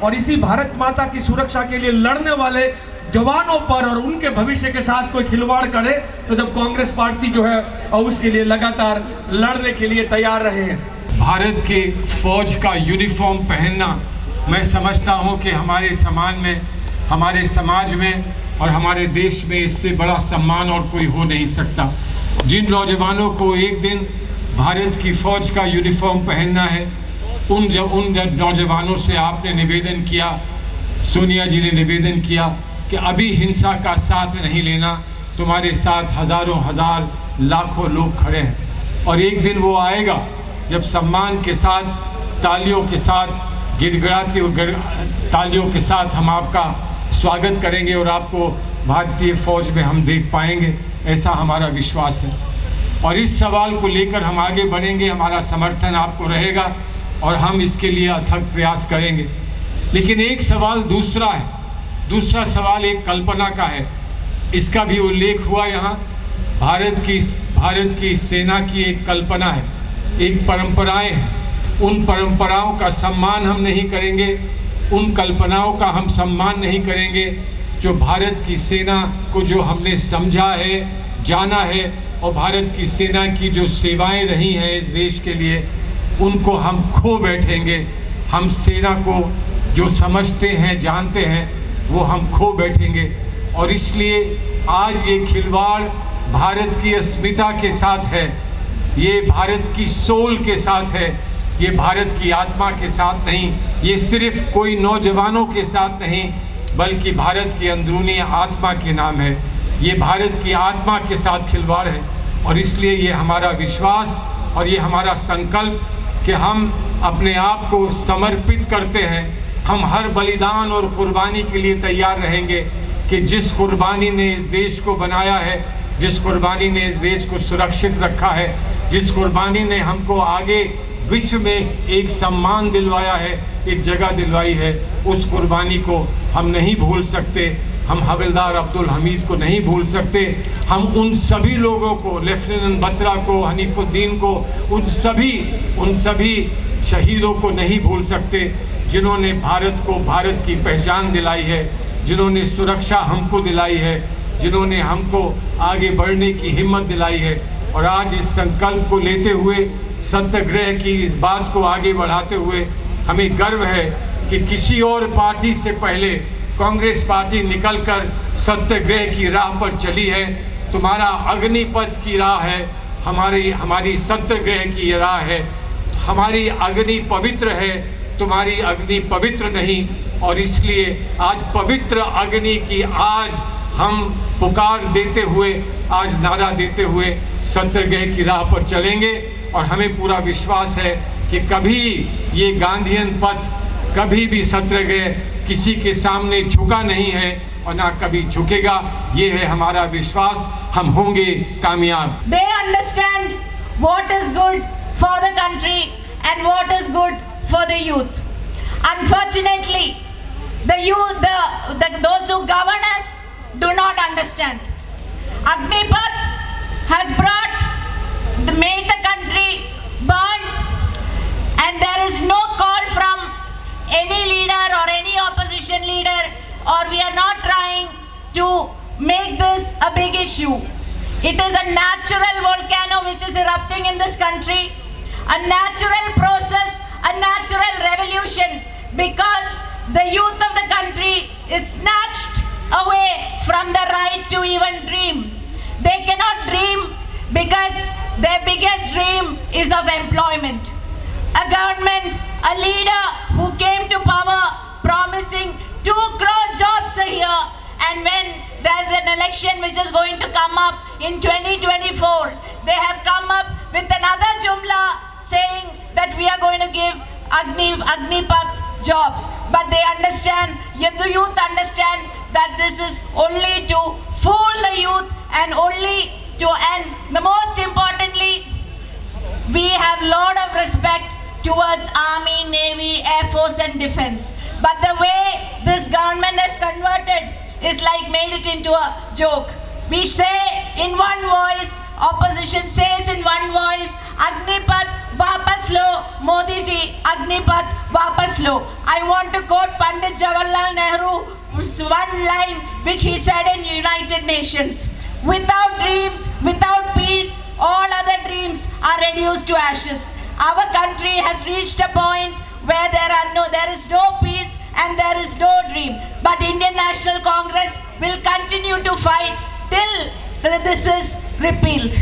और इसी भारत माता की सुरक्षा के लिए लड़ने वाले जवानों पर और उनके भविष्य के साथ कोई खिलवाड़ करे तो जब कांग्रेस पार्टी जो है और उसके लिए लगातार लड़ने के लिए तैयार रहे हैं। भारत की फौज का यूनिफॉर्म पहनना मैं समझता हूं कि हमारे हमारे समाज में और हमारे देश में इससे बड़ा सम्मान और कोई हो नहीं सकता। जिन नौजवानों को एक दिन भारत की फौज का यूनिफॉर्म पहनना है, उन नौजवानों से आपने निवेदन किया, सोनिया जी ने निवेदन किया कि अभी हिंसा का साथ नहीं लेना, तुम्हारे साथ हजारों हजार लाखों लोग खड़े हैं और एक दिन वो आएगा जब सम्मान के साथ, तालियों के साथ, गिड़गिड़ाती तालियों के साथ हम आपका स्वागत करेंगे और आपको भारतीय फौज में हम देख पाएंगे, ऐसा हमारा विश्वास है। और इस सवाल को लेकर हम आगे बढ़ेंगे, हमारा समर्थन आपको रहेगा और हम इसके लिए अथक प्रयास करेंगे। लेकिन एक सवाल दूसरा है, दूसरा सवाल एक कल्पना का है, इसका भी उल्लेख हुआ यहाँ। भारत की सेना की एक कल्पना है, एक परंपराएं हैं, उन परंपराओं का सम्मान हम नहीं करेंगे, उन कल्पनाओं का हम सम्मान नहीं करेंगे जो भारत की सेना को जो हमने समझा है, जाना है, और भारत की सेना की जो सेवाएं रही हैं इस देश के लिए, उनको हम खो बैठेंगे। हम सेना को जो समझते हैं, जानते हैं, वो हम खो बैठेंगे। और इसलिए आज ये खिलवाड़ भारत की अस्मिता के साथ है, ये भारत की सोल के साथ है, ये भारत की आत्मा के साथ नहीं, ये सिर्फ कोई नौजवानों के साथ नहीं, बल्कि भारत की अंदरूनी आत्मा के नाम है। ये भारत की आत्मा के साथ खिलवाड़ है और इसलिए ये हमारा विश्वास और ये हमारा संकल्प कि हम अपने आप को समर्पित करते हैं। हम हर बलिदान और कुर्बानी के लिए तैयार रहेंगे कि जिस कुर्बानी ने इस देश को बनाया है, जिस कुर्बानी ने इस देश को सुरक्षित रखा है, जिस कुर्बानी ने हमको आगे विश्व में एक सम्मान दिलवाया है, एक जगह दिलवाई है, उस कुर्बानी को हम नहीं भूल सकते। हम हवलदार अब्दुल हमीद को नहीं भूल सकते। हम उन सभी लोगों को, लेफ्टिनेंट बत्रा को, हनीफुद्दीन को, उन सभी शहीदों को नहीं भूल सकते जिन्होंने भारत को भारत की पहचान दिलाई है, जिन्होंने सुरक्षा हमको दिलाई है, जिन्होंने हमको आगे बढ़ने की हिम्मत दिलाई है। और आज इस संकल्प को लेते हुए, सत्याग्रह की इस बात को आगे बढ़ाते हुए हमें गर्व है कि किसी और पार्टी से पहले कांग्रेस पार्टी निकलकर सत्याग्रह की राह पर चली है। तुम्हारा अग्निपथ की राह है, हमारी सत्याग्रह की राह है। हमारी अग्नि पवित्र है, तुम्हारी अग्नि पवित्र नहीं। और इसलिए आज पवित्र अग्नि की आज हम पुकार देते हुए, आज नारा देते हुए सत्याग्रह की राह पर चलेंगे। और हमें पूरा विश्वास है कि कभी ये गांधीयन पथ, कभी भी सत्याग्रह किसी के सामने झुका नहीं है और ना कभी झुकेगा। ये है हमारा विश्वास, हम होंगे कामयाब। They understand what is good for the country and what is good for the youth. Unfortunately, the youth, those who govern us do not understand. Agnipath has made the country burn, and there is no call from any leader or any opposition leader, or we are not trying to make this a big issue. It is a natural volcano which is erupting in this country, a natural process, a natural revolution, because the youth of the country is snatched away from the right to even dream. They cannot dream because their biggest dream is of employment. A government, a leader who came to power promising 2 crore jobs a year, and when there's an election which is going to come up in 2024, they have come up with another jumla saying that we are going to give Agnipath jobs. But they understand, the youth understand that this is only to fool the youth and the most importantly, we have lot of respect towards Army, Navy, Air Force and Defence. But the way this government has converted is like made it into a joke. We say in one voice, opposition says in one voice, Agnipath वापस वापस लो, मोदी जी अग्निपथ वापस लो. I want to quote Pandit Jawaharlal Nehru, one line which he said in United Nations: without dreams, without peace, all other dreams are reduced to ashes. Our country has reached a point where there is no peace and there is no dream. But Indian National Congress will continue to fight till this is repealed.